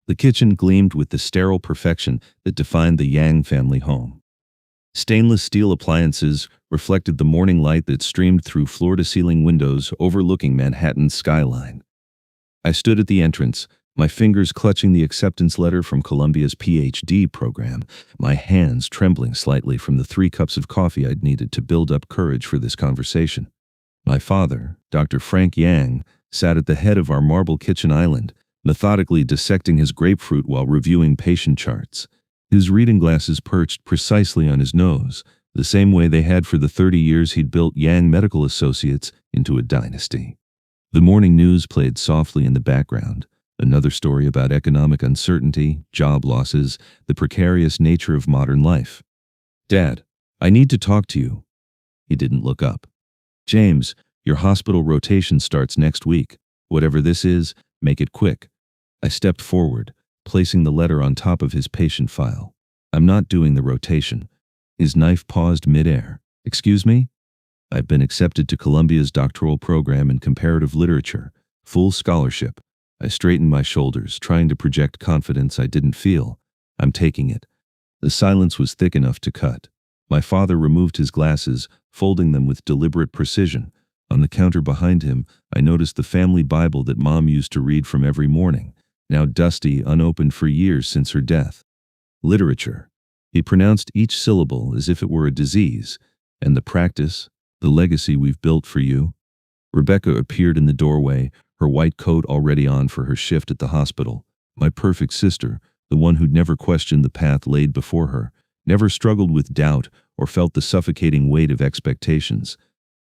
The kitchen gleamed with the sterile perfection that defined the Yang family home. Stainless steel appliances reflected the morning light that streamed through floor-to-ceiling windows overlooking Manhattan's skyline. I stood at the entrance, my fingers clutching the acceptance letter from Columbia's PhD program, my hands trembling slightly from the 3 cups of coffee I'd needed to build up courage for this conversation. My father, Dr. Frank Yang, sat at the head of our marble kitchen island, methodically dissecting his grapefruit while reviewing patient charts. His reading glasses perched precisely on his nose, the same way they had for the 30 years he'd built Yang Medical Associates into a dynasty. The morning news played softly in the background, another story about economic uncertainty, job losses, the precarious nature of modern life. "Dad, I need to talk to you." He didn't look up. "James, your hospital rotation starts next week. Whatever this is, make it quick." I stepped forward, placing the letter on top of his patient file. "I'm not doing the rotation." His knife paused midair. "Excuse me?" "I've been accepted to Columbia's doctoral program in comparative literature, full scholarship." I straightened my shoulders, trying to project confidence I didn't feel. "I'm taking it." The silence was thick enough to cut. My father removed his glasses, folding them with deliberate precision. On the counter behind him, I noticed the family Bible that Mom used to read from every morning, now dusty, unopened for years since her death. "Literature." He pronounced each syllable as if it were a disease. "And the practice, the legacy we've built for you." Rebecca appeared in the doorway, her white coat already on for her shift at the hospital. My perfect sister, the one who'd never questioned the path laid before her, never struggled with doubt or felt the suffocating weight of expectations.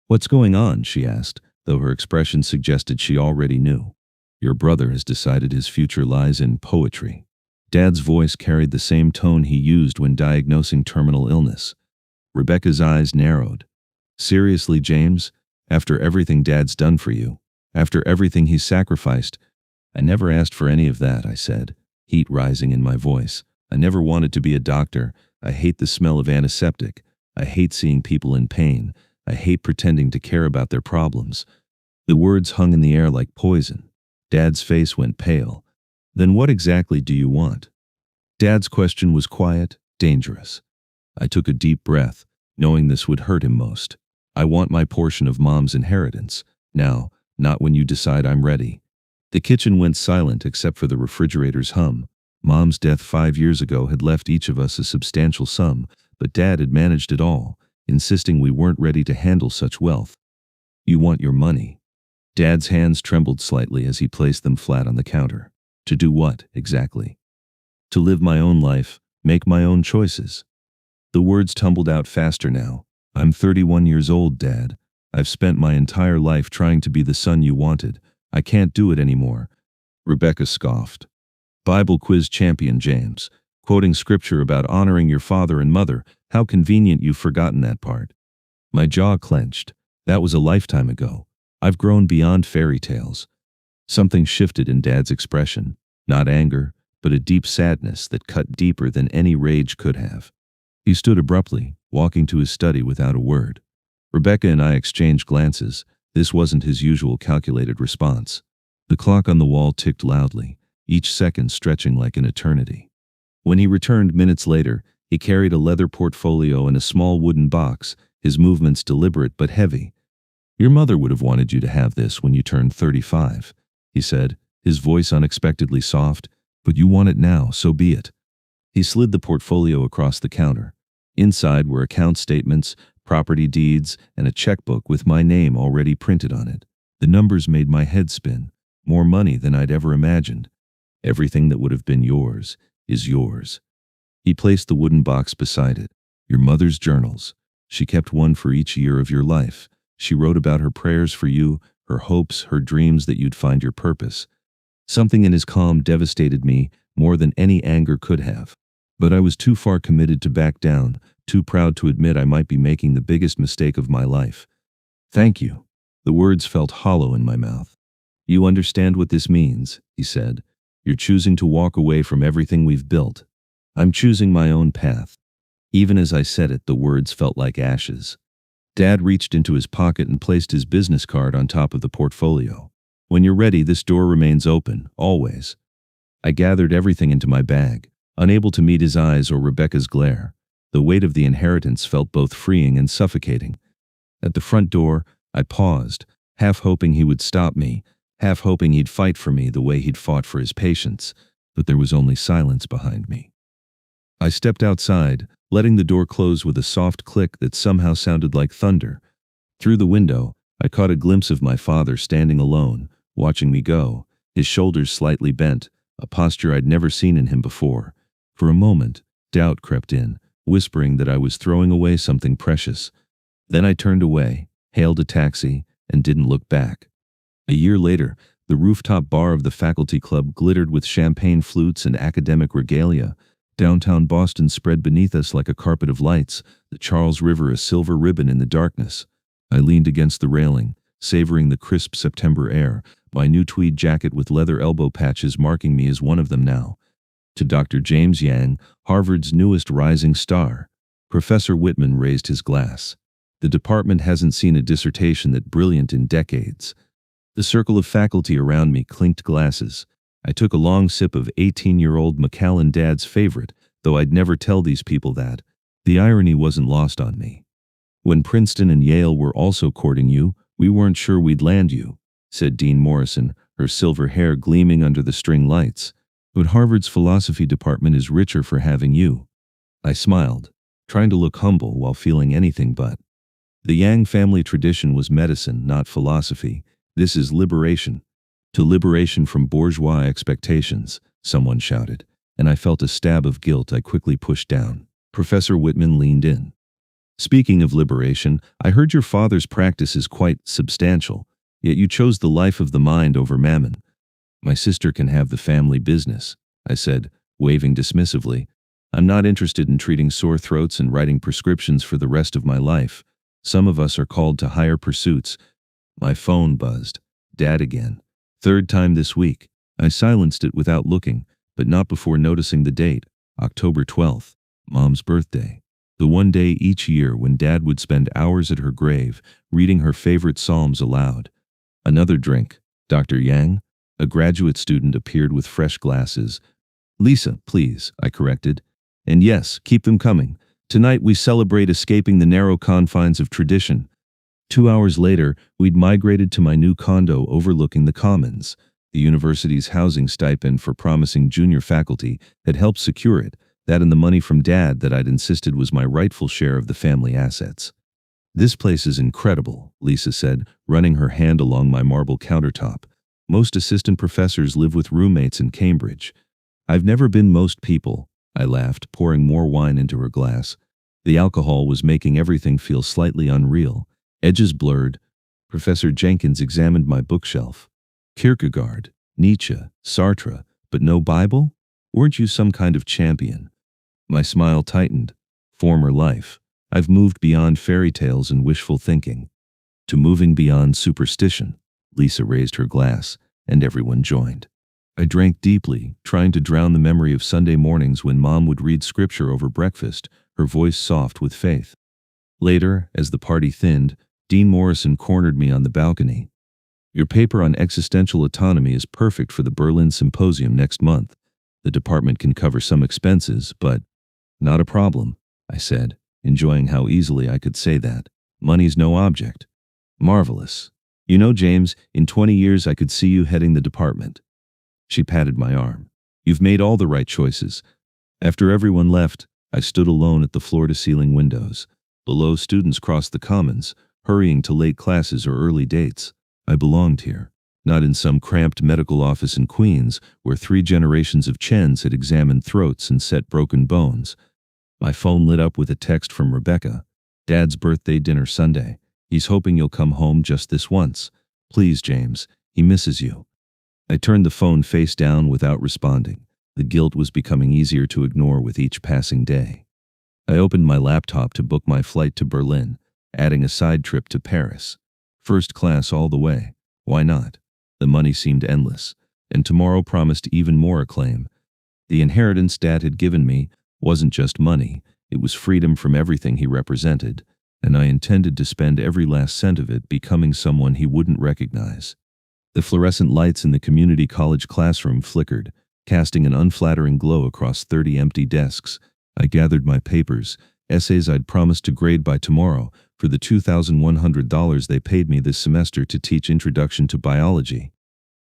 "What's going on?" she asked, though her expression suggested she already knew. "Your brother has decided his future lies in poetry." Dad's voice carried the same tone he used when diagnosing terminal illness. Rebecca's eyes narrowed. "Seriously, James? After everything Dad's done for you? After everything he's sacrificed?" "I never asked for any of that," I said, heat rising in my voice. "I never wanted to be a doctor. I hate the smell of antiseptic. I hate seeing people in pain. I hate pretending to care about their problems." The words hung in the air like poison. Dad's face went pale. "Then what exactly do you want?" Dad's question was quiet, dangerous. I took a deep breath, knowing this would hurt him most. "I want my portion of Mom's inheritance. Now, not when you decide I'm ready." The kitchen went silent except for the refrigerator's hum. Mom's death 5 years ago had left each of us a substantial sum, but Dad had managed it all, insisting we weren't ready to handle such wealth. "You want your money." Dad's hands trembled slightly as he placed them flat on the counter. "To do what, exactly?" "To live my own life, make my own choices." The words tumbled out faster now. "I'm 31 years old, Dad. I've spent my entire life trying to be the son you wanted. I can't do it anymore." Rebecca scoffed. "Bible quiz champion, James. Quoting scripture about honoring your father and mother. How convenient you've forgotten that part." My jaw clenched. That was a lifetime ago. I've grown beyond fairy tales. Something shifted in Dad's expression. Not anger, but a deep sadness that cut deeper than any rage could have. He stood abruptly, walking to his study without a word. Rebecca and I exchanged glances. This wasn't his usual calculated response. The clock on the wall ticked loudly, each second stretching like an eternity. When he returned minutes later, he carried a leather portfolio and a small wooden box, his movements deliberate but heavy. "Your mother would have wanted you to have this when you turned 35, he said, his voice unexpectedly soft, "but you want it now, so be it." He slid the portfolio across the counter. Inside were account statements, property deeds, and a checkbook with my name already printed on it. The numbers made my head spin. More money than I'd ever imagined. "Everything that would have been yours is yours." He placed the wooden box beside it. "Your mother's journals. She kept one for each year of your life. She wrote about her prayers for you, her hopes, her dreams that you'd find your purpose." Something in his calm devastated me more than any anger could have. But I was too far committed to back down, too proud to admit I might be making the biggest mistake of my life. "Thank you." The words felt hollow in my mouth. "You understand what this means," he said. "You're choosing to walk away from everything we've built. I'm choosing my own path." Even as I said it, the words felt like ashes. Dad reached into his pocket and placed his business card on top of the portfolio. "When you're ready, this door remains open, always." I gathered everything into my bag, unable to meet his eyes or Rebecca's glare. The weight of the inheritance felt both freeing and suffocating. At the front door, I paused, half hoping he would stop me, half hoping he'd fight for me the way he'd fought for his patients, but there was only silence behind me. I stepped outside, letting the door close with a soft click that somehow sounded like thunder. Through the window, I caught a glimpse of my father standing alone, watching me go, his shoulders slightly bent, a posture I'd never seen in him before. For a moment, doubt crept in, whispering that I was throwing away something precious. Then I turned away, hailed a taxi, and didn't look back. A year later, the rooftop bar of the faculty club glittered with champagne flutes and academic regalia. Downtown Boston spread beneath us like a carpet of lights, the Charles River a silver ribbon in the darkness. I leaned against the railing, savoring the crisp September air, my new tweed jacket with leather elbow patches marking me as one of them now. To Dr. James Yang, Harvard's newest rising star. Professor Whitman raised his glass. The department hasn't seen a dissertation that brilliant in decades. The circle of faculty around me clinked glasses. I took a long sip of 18-year-old Macallan Dad's favorite, though I'd never tell these people that. The irony wasn't lost on me. When Princeton and Yale were also courting you, we weren't sure we'd land you, said Dean Morrison, her silver hair gleaming under the string lights. But Harvard's philosophy department is richer for having you. I smiled, trying to look humble while feeling anything but. The Yang family tradition was medicine, not philosophy. This is liberation. To liberation from bourgeois expectations, someone shouted, and I felt a stab of guilt I quickly pushed down. Professor Whitman leaned in. Speaking of liberation, I heard your father's practice is quite substantial, yet you chose the life of the mind over mammon. My sister can have the family business, I said, waving dismissively. I'm not interested in treating sore throats and writing prescriptions for the rest of my life. Some of us are called to higher pursuits. My phone buzzed. Dad again. Third time this week. I silenced it without looking, but not before noticing the date, October 12th, Mom's birthday. The one day each year when Dad would spend hours at her grave, reading her favorite psalms aloud. Another drink, Dr. Yang? A graduate student appeared with fresh glasses. Lisa, please, I corrected. And yes, keep them coming. Tonight we celebrate escaping the narrow confines of tradition. 2 hours later, we'd migrated to my new condo overlooking the Commons. The university's housing stipend for promising junior faculty had helped secure it, that and the money from Dad that I'd insisted was my rightful share of the family assets. This place is incredible, Lisa said, running her hand along my marble countertop. Most assistant professors live with roommates in Cambridge. I've never been most people, I laughed, pouring more wine into her glass. The alcohol was making everything feel slightly unreal. Edges blurred. Professor Jenkins examined my bookshelf. Kierkegaard, Nietzsche, Sartre, but no Bible? Weren't you some kind of champion? My smile tightened. Former life. I've moved beyond fairy tales and wishful thinking. To moving beyond superstition. Lisa raised her glass, and everyone joined. I drank deeply, trying to drown the memory of Sunday mornings when Mom would read scripture over breakfast, her voice soft with faith. Later, as the party thinned, Dean Morrison cornered me on the balcony. Your paper on existential autonomy is perfect for the Berlin Symposium next month. The department can cover some expenses, but not a problem, I said, enjoying how easily I could say that. Money's no object. Marvelous. You know, James, in 20 years I could see you heading the department. She patted my arm. You've made all the right choices. After everyone left, I stood alone at the floor-to-ceiling windows. Below, students crossed the Commons, hurrying to late classes or early dates. I belonged here, not in some cramped medical office in Queens where 3 generations of Chens had examined throats and set broken bones. My phone lit up with a text from Rebecca. Dad's birthday dinner Sunday. He's hoping you'll come home just this once. Please, James, he misses you. I turned the phone face down without responding. The guilt was becoming easier to ignore with each passing day. I opened my laptop to book my flight to Berlin, adding a side trip to Paris. First class all the way. Why not? The money seemed endless, and tomorrow promised even more acclaim. The inheritance Dad had given me wasn't just money, it was freedom from everything he represented, and I intended to spend every last cent of it becoming someone he wouldn't recognize. The fluorescent lights in the community college classroom flickered, casting an unflattering glow across 30 empty desks. I gathered my papers, essays I'd promised to grade by tomorrow, for the $2,100 they paid me this semester to teach Introduction to Biology.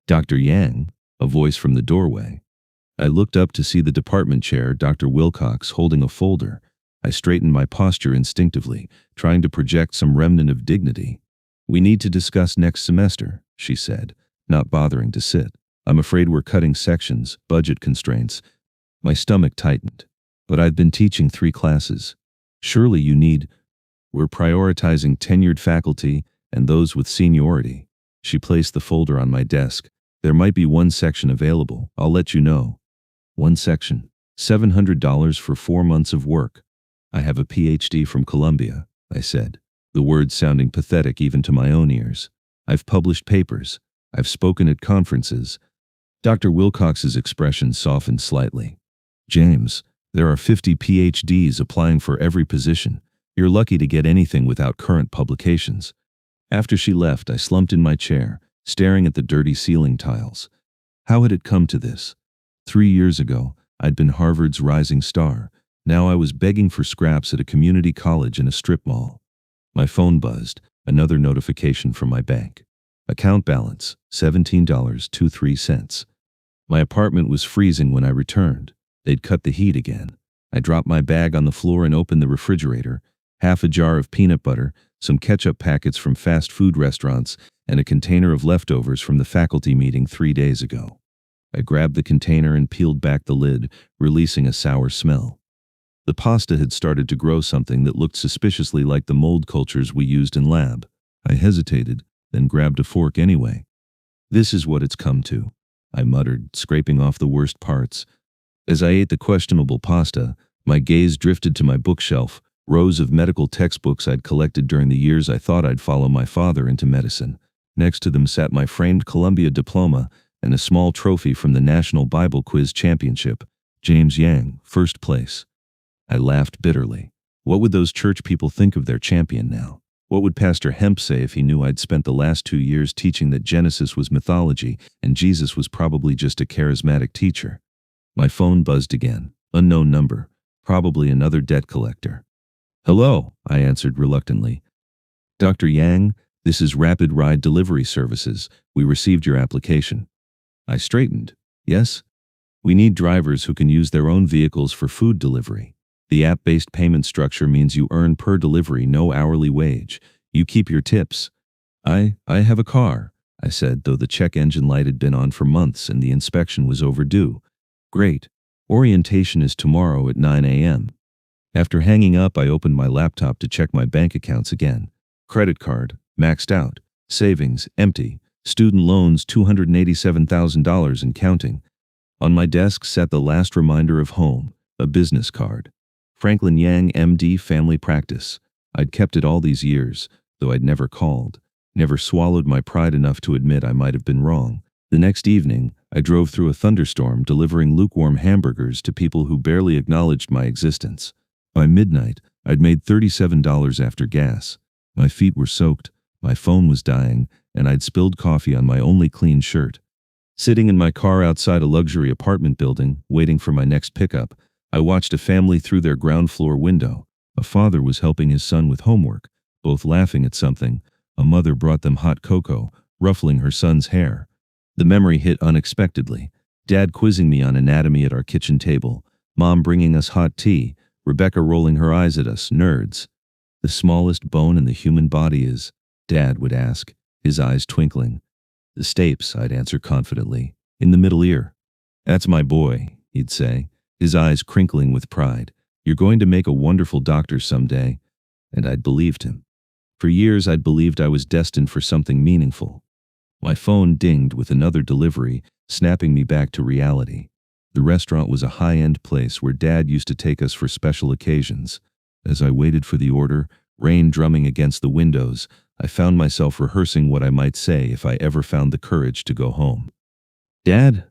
Dr. Yang, a voice from the doorway. I looked up to see the department chair, Dr. Wilcox, holding a folder. I straightened my posture instinctively, trying to project some remnant of dignity. "We need to discuss next semester," she said, not bothering to sit. "I'm afraid we're cutting sections, budget constraints." My stomach tightened. "But I've been teaching 3 classes. Surely you need—" "We're prioritizing tenured faculty and those with seniority." She placed the folder on my desk. "There might be 1 section available. I'll let you know." 1 section. $700 for 4 months of work. "I have a PhD from Columbia," I said, the words sounding pathetic even to my own ears. "I've published papers. I've spoken at conferences." Dr. Wilcox's expression softened slightly. "James, there are 50 PhDs applying for every position. You're lucky to get anything without current publications." After she left, I slumped in my chair, staring at the dirty ceiling tiles. How had it come to this? 3 years ago, I'd been Harvard's rising star. Now I was begging for scraps at a community college in a strip mall. My phone buzzed, another notification from my bank. Account balance, $17.23. My apartment was freezing when I returned. They'd cut the heat again. I dropped my bag on the floor and opened the refrigerator. Half a jar of peanut butter, some ketchup packets from fast food restaurants, and a container of leftovers from the faculty meeting 3 days ago. I grabbed the container and peeled back the lid, releasing a sour smell. The pasta had started to grow something that looked suspiciously like the mold cultures we used in lab. I hesitated, then grabbed a fork anyway. "This is what it's come to," I muttered, scraping off the worst parts. As I ate the questionable pasta, my gaze drifted to my bookshelf, rows of medical textbooks I'd collected during the years I thought I'd follow my father into medicine. Next to them sat my framed Columbia diploma and a small trophy from the National Bible Quiz Championship. James Yang, first place. I laughed bitterly. What would those church people think of their champion now? What would Pastor Hemp say if he knew I'd spent the last 2 years teaching that Genesis was mythology and Jesus was probably just a charismatic teacher? My phone buzzed again. Unknown number. Probably another debt collector. "Hello," I answered reluctantly. "Dr. Yang, this is Rapid Ride Delivery Services. We received your application." I straightened. "Yes? We need drivers who can use their own vehicles for food delivery. The app-based payment structure means you earn per delivery, no hourly wage. You keep your tips." I have a car," I said, though the check engine light had been on for months and the inspection was overdue. "Great. Orientation is tomorrow at 9 a.m. After hanging up, I opened my laptop to check my bank accounts again. Credit card, maxed out. Savings, empty. Student loans, $287,000 and counting. On my desk sat the last reminder of home, a business card. Franklin Yang, MD, Family Practice. I'd kept it all these years, though I'd never called. Never swallowed my pride enough to admit I might have been wrong. The next evening, I drove through a thunderstorm delivering lukewarm hamburgers to people who barely acknowledged my existence. By midnight, I'd made $37 after gas. My feet were soaked, my phone was dying, and I'd spilled coffee on my only clean shirt. Sitting in my car outside a luxury apartment building, waiting for my next pickup, I watched a family through their ground floor window. A father was helping his son with homework, both laughing at something. A mother brought them hot cocoa, ruffling her son's hair. The memory hit unexpectedly. Dad quizzing me on anatomy at our kitchen table. Mom bringing us hot tea. Rebecca rolling her eyes at us, nerds. "The smallest bone in the human body is," Dad would ask, his eyes twinkling. "The stapes," I'd answer confidently. "In the middle ear." "That's my boy," he'd say, his eyes crinkling with pride. "You're going to make a wonderful doctor someday." And I'd believed him. For years I'd believed I was destined for something meaningful. My phone dinged with another delivery, snapping me back to reality. The restaurant was a high-end place where Dad used to take us for special occasions. As I waited for the order, rain drumming against the windows, I found myself rehearsing what I might say if I ever found the courage to go home. "Dad,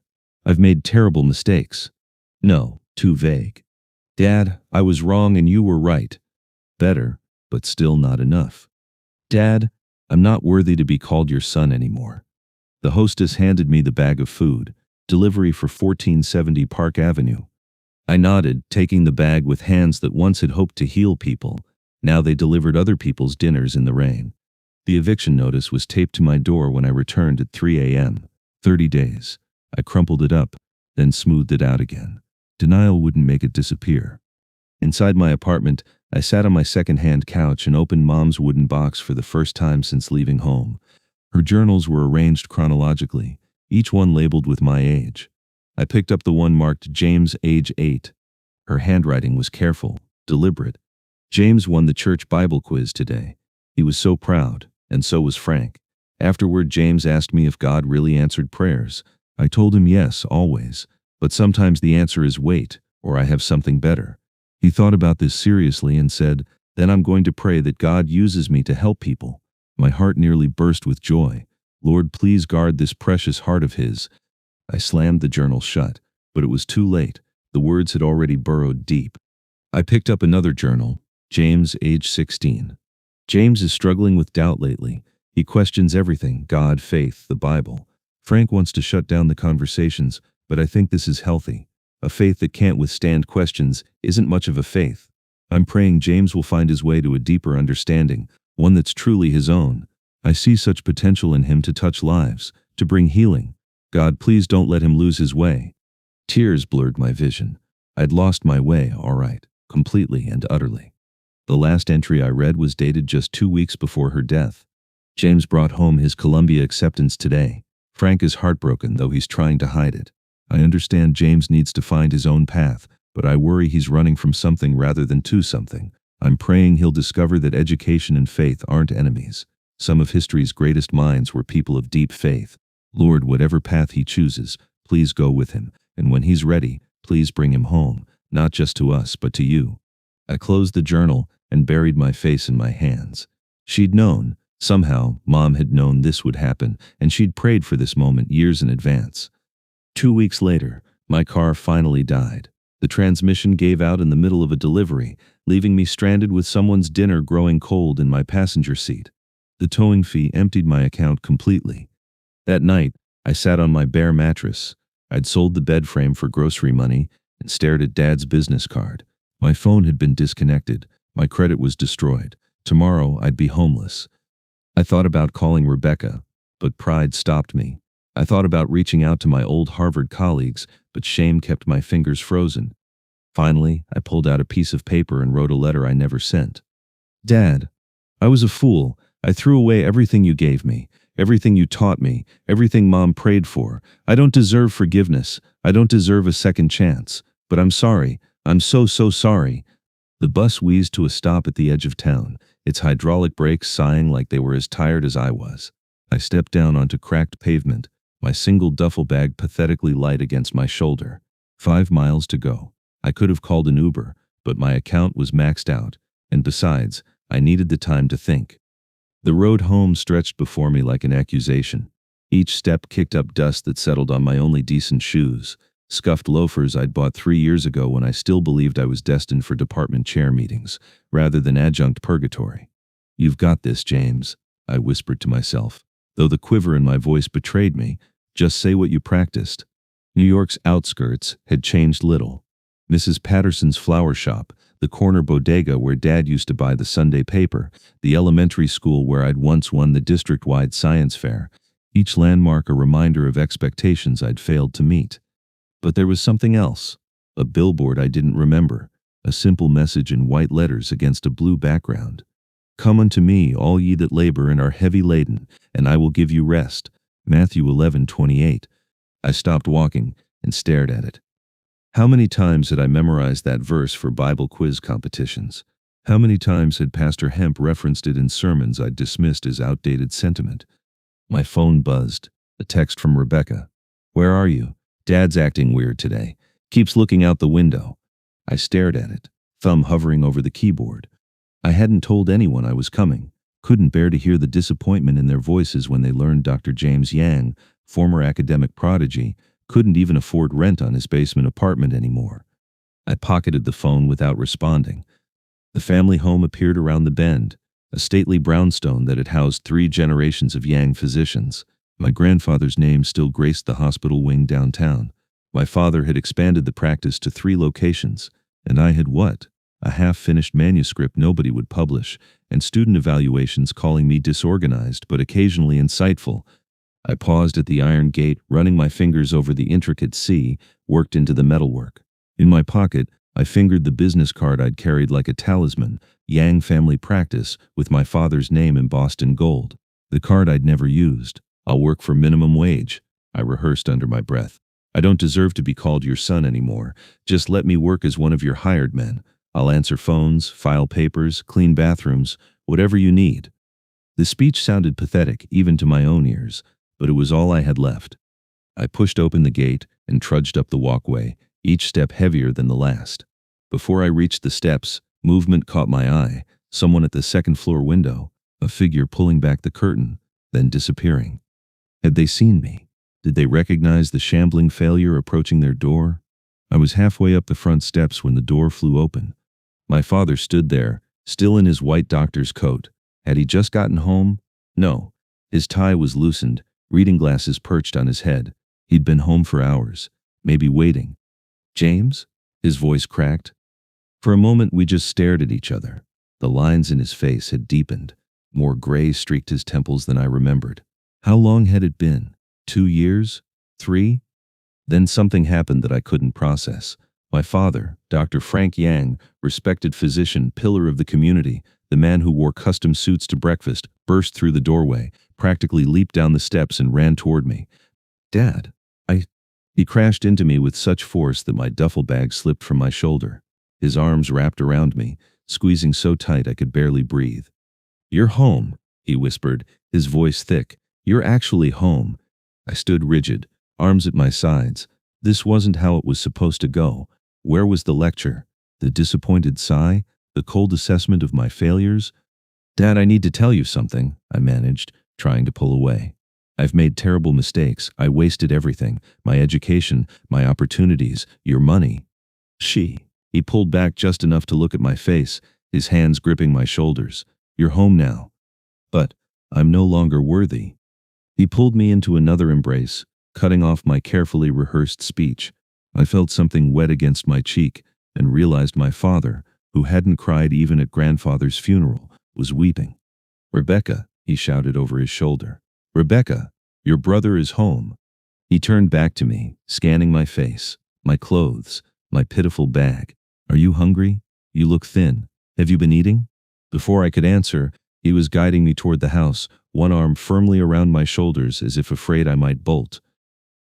I've made terrible mistakes." No, too vague. "Dad, I was wrong and you were right." Better, but still not enough. "Dad, I'm not worthy to be called your son anymore." The hostess handed me the bag of food. Delivery for 1470 Park Avenue. I nodded, taking the bag with hands that once had hoped to heal people. Now they delivered other people's dinners in the rain. The eviction notice was taped to my door when I returned at 3 a.m. 30 days. I crumpled it up, then smoothed it out again. Denial wouldn't make it disappear. Inside my apartment, I sat on my second-hand couch and opened Mom's wooden box for the first time since leaving home. Her journals were arranged chronologically, each one labeled with my age. I picked up the one marked James, age 8. Her handwriting was careful, deliberate. James won the church Bible quiz today. He was so proud, and so was Frank. Afterward, James asked me if God really answered prayers. I told him yes, always. But sometimes the answer is wait, or I have something better. He thought about this seriously and said, then I'm going to pray that God uses me to help people. My heart nearly burst with joy. Lord, please guard this precious heart of his. I slammed the journal shut, but it was too late. The words had already burrowed deep. I picked up another journal, James, age 16. James is struggling with doubt lately. He questions everything, God, faith, the Bible. Frank wants to shut down the conversations, but I think this is healthy. A faith that can't withstand questions isn't much of a faith. I'm praying James will find his way to a deeper understanding, one that's truly his own. I see such potential in him to touch lives, to bring healing. God, please don't let him lose his way. Tears blurred my vision. I'd lost my way, all right, completely and utterly. The last entry I read was dated just 2 weeks before her death. James brought home his Columbia acceptance today. Frank is heartbroken, though he's trying to hide it. I understand James needs to find his own path, but I worry he's running from something rather than to something. I'm praying he'll discover that education and faith aren't enemies. Some of history's greatest minds were people of deep faith. Lord, whatever path he chooses, please go with him, and when he's ready, please bring him home, not just to us, but to you. I closed the journal and buried my face in my hands. She'd known, somehow, Mom had known this would happen, and she'd prayed for this moment years in advance. 2 weeks later, my car finally died. The transmission gave out in the middle of a delivery, leaving me stranded with someone's dinner growing cold in my passenger seat. The towing fee emptied my account completely. That night, I sat on my bare mattress. I'd sold the bed frame for grocery money and stared at Dad's business card. My phone had been disconnected. My credit was destroyed. Tomorrow, I'd be homeless. I thought about calling Rebecca, but pride stopped me. I thought about reaching out to my old Harvard colleagues, but shame kept my fingers frozen. Finally, I pulled out a piece of paper and wrote a letter I never sent. Dad, I was a fool. I threw away everything you gave me, everything you taught me, everything Mom prayed for. I don't deserve forgiveness. I don't deserve a second chance. But I'm sorry. I'm so sorry. The bus wheezed to a stop at the edge of town, its hydraulic brakes sighing like they were as tired as I was. I stepped down onto cracked pavement, my single duffel bag pathetically light against my shoulder. 5 miles to go. I could have called an Uber, but my account was maxed out, and besides, I needed the time to think. The road home stretched before me like an accusation. Each step kicked up dust that settled on my only decent shoes, scuffed loafers I'd bought 3 years ago when I still believed I was destined for department chair meetings, rather than adjunct purgatory. You've got this, James, I whispered to myself, though the quiver in my voice betrayed me. Just say what you practiced. New York's outskirts had changed little. Mrs. Patterson's flower shop, the corner bodega where Dad used to buy the Sunday paper, the elementary school where I'd once won the district-wide science fair, each landmark a reminder of expectations I'd failed to meet. But there was something else, a billboard I didn't remember, a simple message in white letters against a blue background. Come unto me, all ye that labor and are heavy laden, and I will give you rest. Matthew 11:28. I stopped walking and stared at it. How many times had I memorized that verse for Bible quiz competitions? How many times had Pastor Hemp referenced it in sermons I'd dismissed as outdated sentiment? My phone buzzed. A text from Rebecca. Where are you? Dad's acting weird today. Keeps looking out the window. I stared at it, thumb hovering over the keyboard. I hadn't told anyone I was coming. Couldn't bear to hear the disappointment in their voices when they learned Dr. James Yang, former academic prodigy, couldn't even afford rent on his basement apartment anymore. I pocketed the phone without responding. The family home appeared around the bend, a stately brownstone that had housed 3 generations of Yang physicians. My grandfather's name still graced the hospital wing downtown. My father had expanded the practice to 3 locations, and I had what? A half-finished manuscript nobody would publish, and student evaluations calling me disorganized but occasionally insightful. I paused at the iron gate, running my fingers over the intricate C worked into the metalwork. In my pocket, I fingered the business card I'd carried like a talisman, Yang Family Practice, with my father's name embossed in gold. The card I'd never used. I'll work for minimum wage, I rehearsed under my breath. I don't deserve to be called your son anymore. Just let me work as one of your hired men. I'll answer phones, file papers, clean bathrooms, whatever you need. The speech sounded pathetic, even to my own ears, but it was all I had left. I pushed open the gate and trudged up the walkway, each step heavier than the last. Before I reached the steps, movement caught my eye, someone at the second-floor window, a figure pulling back the curtain, then disappearing. Had they seen me? Did they recognize the shambling failure approaching their door? I was halfway up the front steps when the door flew open. My father stood there, still in his white doctor's coat. Had he just gotten home? No. His tie was loosened, reading glasses perched on his head. He'd been home for hours, maybe waiting. James? His voice cracked. For a moment we just stared at each other. The lines in his face had deepened. More gray streaked his temples than I remembered. How long had it been? 2 years? 3? Then something happened that I couldn't process. My father, Dr. Frank Yang, respected physician, pillar of the community, the man who wore custom suits to breakfast, burst through the doorway, practically leaped down the steps and ran toward me. Dad, He crashed into me with such force that my duffel bag slipped from my shoulder. His arms wrapped around me, squeezing so tight I could barely breathe. You're home, he whispered, his voice thick. You're actually home. I stood rigid, arms at my sides. This wasn't how it was supposed to go. Where was the lecture? The disappointed sigh? The cold assessment of my failures? Dad, I need to tell you something, I managed, trying to pull away. I've made terrible mistakes. I wasted everything. My education, my opportunities, your money. He pulled back just enough to look at my face, his hands gripping my shoulders. You're home now. But I'm no longer worthy. He pulled me into another embrace, cutting off my carefully rehearsed speech. I felt something wet against my cheek and realized my father, who hadn't cried even at grandfather's funeral, was weeping. Rebecca, he shouted over his shoulder. Rebecca, your brother is home. He turned back to me, scanning my face, my clothes, my pitiful bag. Are you hungry? You look thin. Have you been eating? Before I could answer, he was guiding me toward the house, one arm firmly around my shoulders as if afraid I might bolt.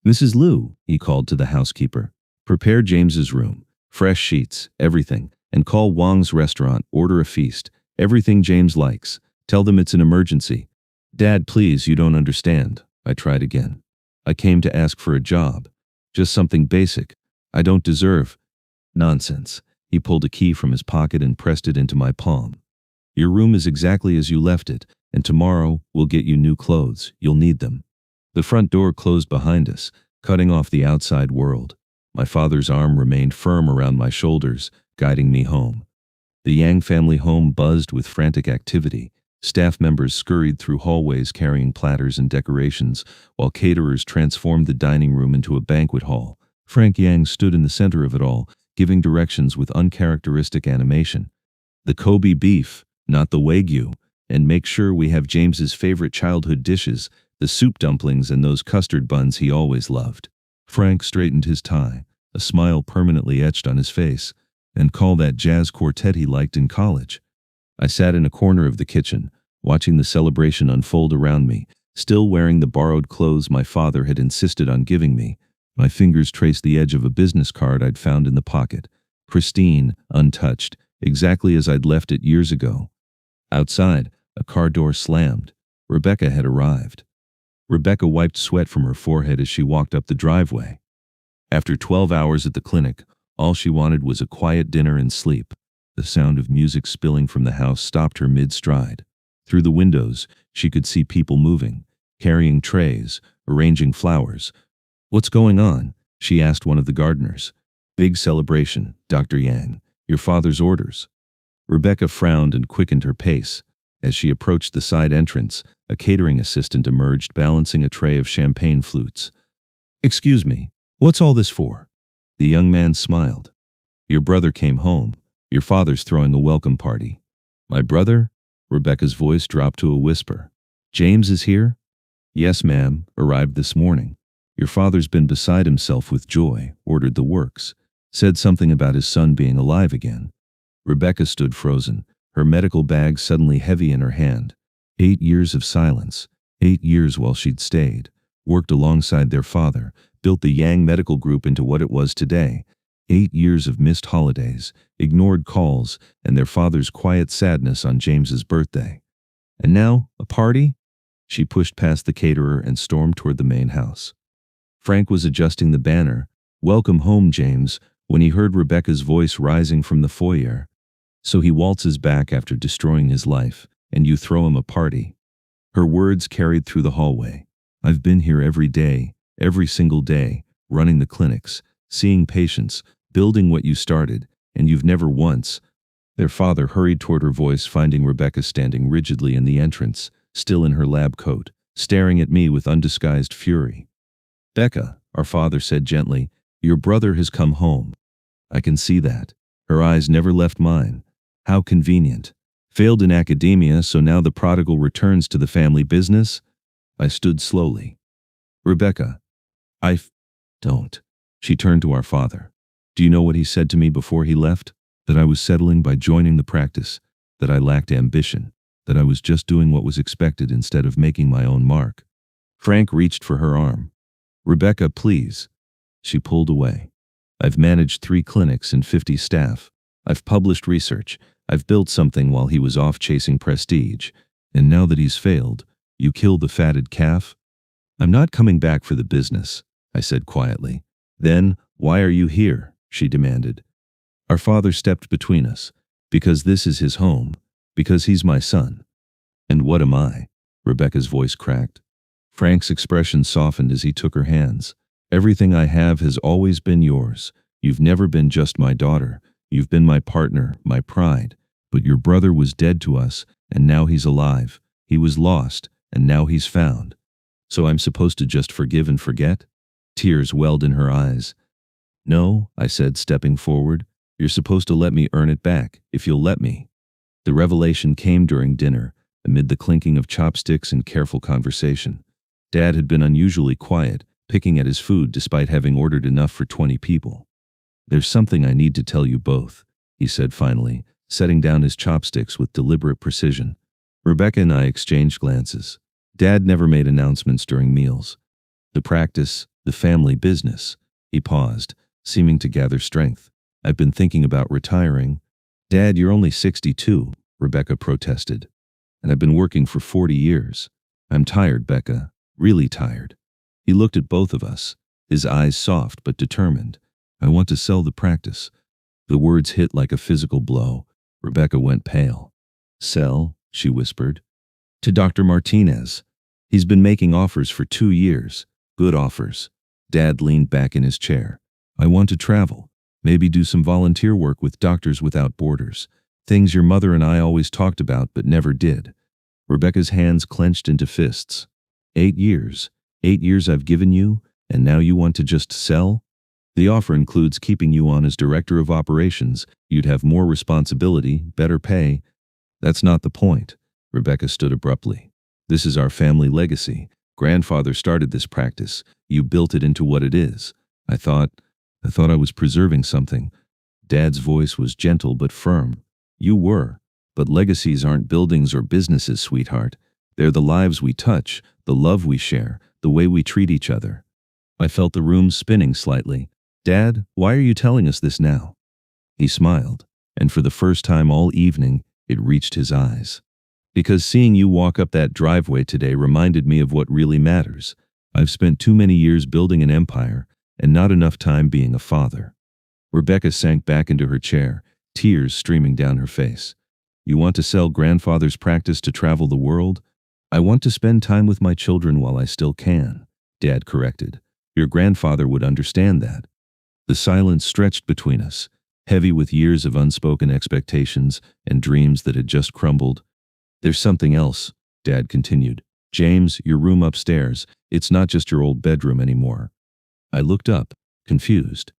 Mrs. Liu, he called to the housekeeper. Prepare James's room. Fresh sheets, everything. And call Wang's restaurant, order a feast. Everything James likes. Tell them it's an emergency. Dad, please, you don't understand. I tried again. I came to ask for a job. Just something basic. I don't deserve. Nonsense. He pulled a key from his pocket and pressed it into my palm. Your room is exactly as you left it, and tomorrow we'll get you new clothes. You'll need them. The front door closed behind us, cutting off the outside world. My father's arm remained firm around my shoulders, guiding me home. The Yang family home buzzed with frantic activity. Staff members scurried through hallways carrying platters and decorations, while caterers transformed the dining room into a banquet hall. Frank Yang stood in the center of it all, giving directions with uncharacteristic animation. The Kobe beef, not the Wagyu, and make sure we have James's favorite childhood dishes, the soup dumplings and those custard buns he always loved. Frank straightened his tie, a smile permanently etched on his face, and call that jazz quartet he liked in college. I sat in a corner of the kitchen, watching the celebration unfold around me, still wearing the borrowed clothes my father had insisted on giving me. My fingers traced the edge of a business card I'd found in the pocket. Pristine, untouched, exactly as I'd left it years ago. Outside, a car door slammed. Rebecca had arrived. Rebecca wiped sweat from her forehead as she walked up the driveway. After 12 hours at the clinic, all she wanted was a quiet dinner and sleep. The sound of music spilling from the house stopped her mid-stride. Through the windows, she could see people moving, carrying trays, arranging flowers. What's going on? She asked one of the gardeners. Big celebration, Dr. Yang. Your father's orders. Rebecca frowned and quickened her pace. As she approached the side entrance, A catering assistant emerged balancing a tray of champagne flutes. "Excuse me, what's all this for?" The young man smiled. "Your brother came home. Your father's throwing a welcome party." "My brother?" Rebecca's voice dropped to a whisper. "James is here?" "Yes, ma'am, arrived this morning. Your father's been beside himself with joy, ordered the works, said something about his son being alive again." Rebecca stood frozen, her medical bag suddenly heavy in her hand. 8 years of silence, 8 years while she'd stayed, worked alongside their father, built the Yang Medical Group into what it was today. 8 years of missed holidays, ignored calls, and their father's quiet sadness on James's birthday. And now, a party? She pushed past the caterer and stormed toward the main house. Frank was adjusting the banner, "Welcome home, James," when he heard Rebecca's voice rising from the foyer. "So he waltzes back after destroying his life, and you throw him a party." Her words carried through the hallway. "I've been here every day, every single day, running the clinics, seeing patients, building what you started, and you've never once." Their father hurried toward her voice, finding Rebecca standing rigidly in the entrance, still in her lab coat, staring at me with undisguised fury. "Becca," our father said gently, "your brother has come home." "I can see that." Her eyes never left mine. "How convenient. Failed in academia, so now the prodigal returns to the family business?" I stood slowly. "Rebecca, don't." She turned to our father. "Do you know what he said to me before he left? That I was settling by joining the practice, that I lacked ambition, that I was just doing what was expected instead of making my own mark." Frank reached for her arm. "Rebecca, please." She pulled away. "I've managed 3 clinics and 50 staff. I've published research. I've built something while he was off chasing prestige. And now that he's failed, you kill the fatted calf?" "I'm not coming back for the business," I said quietly. "Then, why are you here?" she demanded. Our father stepped between us. "Because this is his home. Because he's my son." "And what am I?" Rebecca's voice cracked. Frank's expression softened as he took her hands. "Everything I have has always been yours. You've never been just my daughter. You've been my partner, my pride. But your brother was dead to us, and now he's alive. He was lost, and now he's found. So I'm supposed to just forgive and forget?" Tears welled in her eyes. "No," I said, stepping forward. "You're supposed to let me earn it back, if you'll let me." The revelation came during dinner, amid the clinking of chopsticks and careful conversation. Dad had been unusually quiet, picking at his food despite having ordered enough for 20 people. "There's something I need to tell you both," he said finally, setting down his chopsticks with deliberate precision. Rebecca and I exchanged glances. Dad never made announcements during meals. "The practice, the family business." He paused, seeming to gather strength. "I've been thinking about retiring." "Dad, you're only 62, Rebecca protested. "And I've been working for 40 years. I'm tired, Becca, really tired." He looked at both of us, his eyes soft but determined. "I want to sell the practice." The words hit like a physical blow. Rebecca went pale. "Sell?" she whispered. "To Dr. Martinez. He's been making offers for 2 years. Good offers." Dad leaned back in his chair. "I want to travel. Maybe do some volunteer work with Doctors Without Borders. Things your mother and I always talked about but never did." Rebecca's hands clenched into fists. 8 years. 8 years I've given you, and now you want to just sell? The offer includes keeping you on as director of operations. You'd have more responsibility, better pay." "That's not the point." Rebecca stood abruptly. "This is our family legacy. Grandfather started this practice. You built it into what it is. I thought I was preserving something." Dad's voice was gentle but firm. "You were. But legacies aren't buildings or businesses, sweetheart. They're the lives we touch, the love we share, the way we treat each other." I felt the room spinning slightly. "Dad, why are you telling us this now?" He smiled, and for the first time all evening, it reached his eyes. "Because seeing you walk up that driveway today reminded me of what really matters. I've spent too many years building an empire, and not enough time being a father." Rebecca sank back into her chair, tears streaming down her face. "You want to sell grandfather's practice to travel the world?" "I want to spend time with my children while I still can," Dad corrected. "Your grandfather would understand that." The silence stretched between us, heavy with years of unspoken expectations and dreams that had just crumbled. "There's something else," Dad continued. James, your room upstairs, it's not just your old bedroom anymore. I looked up, confused.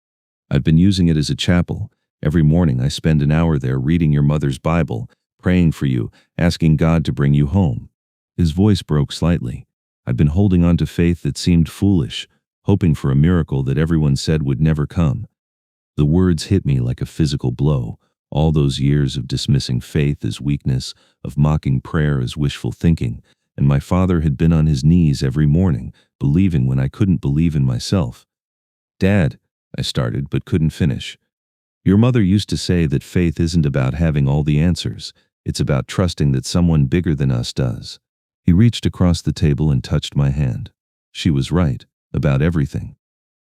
I'd been using it as a chapel. Every morning I spend an hour there reading your mother's Bible, praying for you, asking God to bring you home. His voice broke slightly. I'd been holding on to faith that seemed foolish, hoping for a miracle that everyone said would never come. The words hit me like a physical blow. All those years of dismissing faith as weakness, of mocking prayer as wishful thinking, and my father had been on his knees every morning, believing when I couldn't believe in myself. Dad, I started but couldn't finish. Your mother used to say that faith isn't about having all the answers. It's about trusting that someone bigger than us does. He reached across the table and touched my hand. She was right, about everything.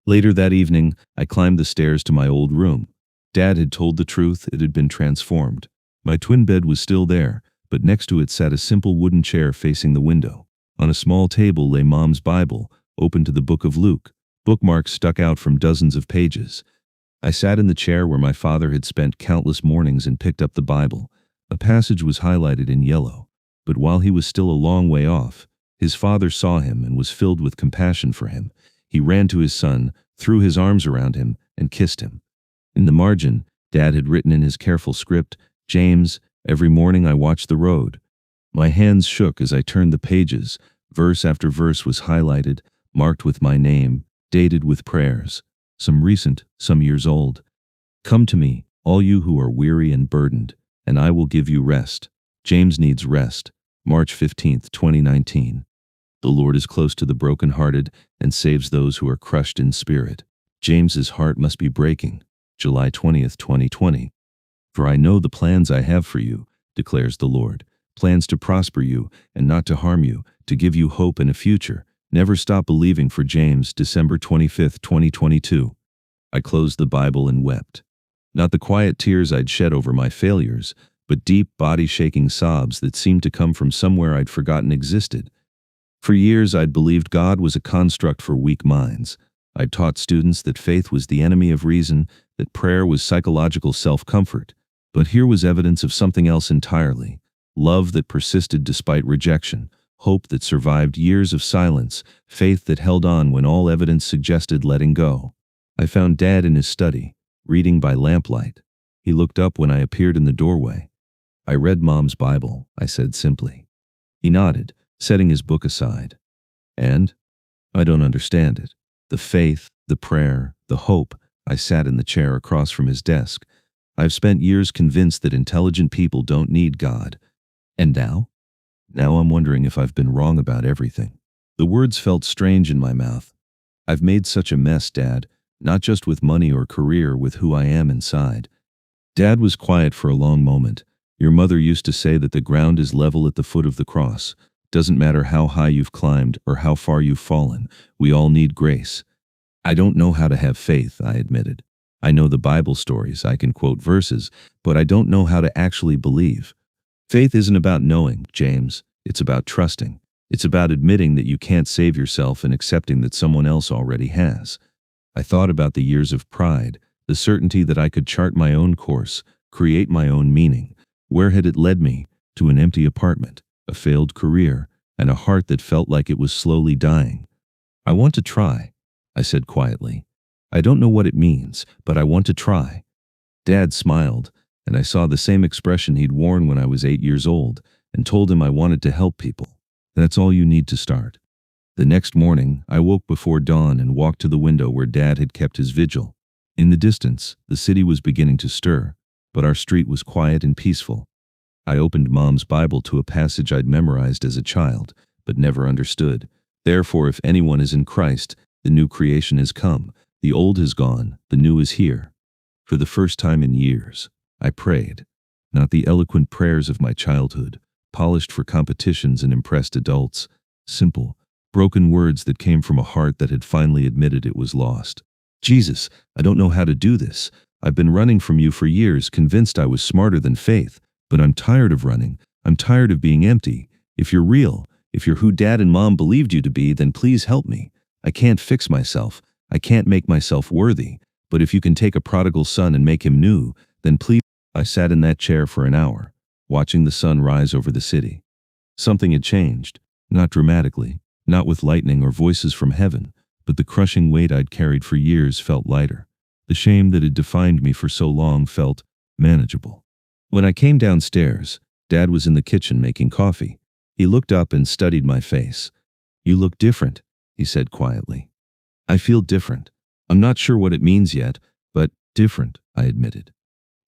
Later that evening, I climbed the stairs to my old room. Dad had told the truth, it had been transformed. My twin bed was still there, but next to it sat a simple wooden chair facing the window. On a small table lay Mom's Bible, open to the book of Luke. Bookmarks stuck out from dozens of pages. I sat in the chair where my father had spent countless mornings and picked up the Bible. A passage was highlighted in yellow, but while he was still a long way off, his father saw him and was filled with compassion for him. He ran to his son, threw his arms around him, and kissed him. In the margin, Dad had written in his careful script, "James, every morning I watch the road." My hands shook as I turned the pages. Verse after verse was highlighted, marked with my name, dated with prayers, some recent, some years old. "Come to me, all you who are weary and burdened, and I will give you rest." James needs rest. March 15th, 2019. The Lord is close to the brokenhearted and saves those who are crushed in spirit. James's heart must be breaking. July 20th, 2020. For I know the plans I have for you, declares the Lord, plans to prosper you and not to harm you, to give you hope and a future. Never stop believing for James, December 25th, 2022. I closed the Bible and wept. Not the quiet tears I'd shed over my failures, but deep, body-shaking sobs that seemed to come from somewhere I'd forgotten existed. For years I'd believed God was a construct for weak minds. I'd taught students that faith was the enemy of reason, that prayer was psychological self-comfort. But here was evidence of something else entirely. Love that persisted despite rejection, hope that survived years of silence, faith that held on when all evidence suggested letting go. I found Dad in his study, reading by lamplight. He looked up when I appeared in the doorway. "I read Mom's Bible," I said simply. He nodded, setting his book aside. "And? I don't understand it." The faith, the prayer, the hope. I sat in the chair across from his desk. I've spent years convinced that intelligent people don't need God. And now? Now I'm wondering if I've been wrong about everything. The words felt strange in my mouth. I've made such a mess, Dad, not just with money or career, with who I am inside. Dad was quiet for a long moment. Your mother used to say that the ground is level at the foot of the cross. Doesn't matter how high you've climbed or how far you've fallen, we all need grace. I don't know how to have faith, I admitted. I know the Bible stories, I can quote verses, but I don't know how to actually believe. Faith isn't about knowing, James. It's about trusting. It's about admitting that you can't save yourself and accepting that someone else already has. I thought about the years of pride, the certainty that I could chart my own course, create my own meaning. Where had it led me? To an empty apartment, a failed career, and a heart that felt like it was slowly dying. "I want to try," I said quietly. "I don't know what it means, but I want to try." Dad smiled, and I saw the same expression he'd worn when I was 8 years old, and told him I wanted to help people. That's all you need to start. The next morning, I woke before dawn and walked to the window where Dad had kept his vigil. In the distance, the city was beginning to stir, but our street was quiet and peaceful. I opened Mom's Bible to a passage I'd memorized as a child, but never understood. "Therefore, if anyone is in Christ, the new creation has come. The old has gone, the new is here." For the first time in years, I prayed. Not the eloquent prayers of my childhood, polished for competitions and impressed adults. Simple, broken words that came from a heart that had finally admitted it was lost. "Jesus, I don't know how to do this. I've been running from you for years, convinced I was smarter than faith. But I'm tired of running. I'm tired of being empty. If you're real, if you're who Dad and Mom believed you to be, then please help me. I can't fix myself. I can't make myself worthy. But if you can take a prodigal son and make him new, then please." I sat in that chair for an hour, watching the sun rise over the city. Something had changed. Not dramatically, not with lightning or voices from heaven, but the crushing weight I'd carried for years felt lighter. The shame that had defined me for so long felt manageable. When I came downstairs, Dad was in the kitchen making coffee. He looked up and studied my face. "You look different," he said quietly. "I feel different. I'm not sure what it means yet, but different," I admitted.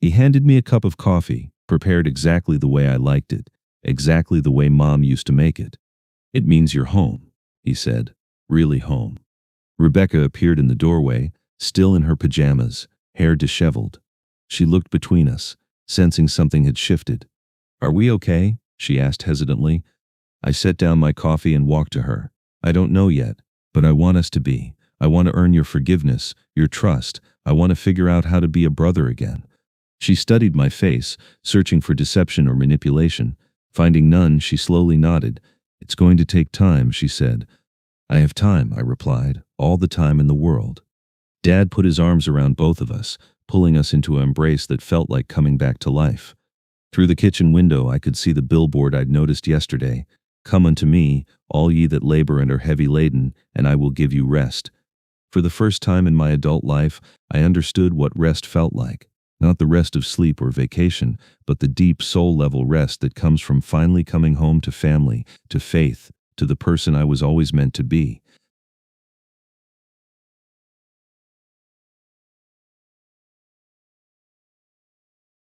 He handed me a cup of coffee, prepared exactly the way I liked it, exactly the way Mom used to make it. "It means you're home," he said, "really home." Rebecca appeared in the doorway, still in her pajamas, hair disheveled. She looked between us, sensing something had shifted. "Are we okay?" she asked hesitantly. I set down my coffee and walked to her. "I don't know yet, but I want us to be. I want to earn your forgiveness, your trust. I want to figure out how to be a brother again." She studied my face, searching for deception or manipulation. Finding none, she slowly nodded. "It's going to take time," she said. "I have time," I replied, "all the time in the world." Dad put his arms around both of us, pulling us into an embrace that felt like coming back to life. Through the kitchen window I could see the billboard I'd noticed yesterday. "Come unto me, all ye that labor and are heavy laden, and I will give you rest." For the first time in my adult life, I understood what rest felt like. Not the rest of sleep or vacation, but the deep soul-level rest that comes from finally coming home to family, to faith, to the person I was always meant to be.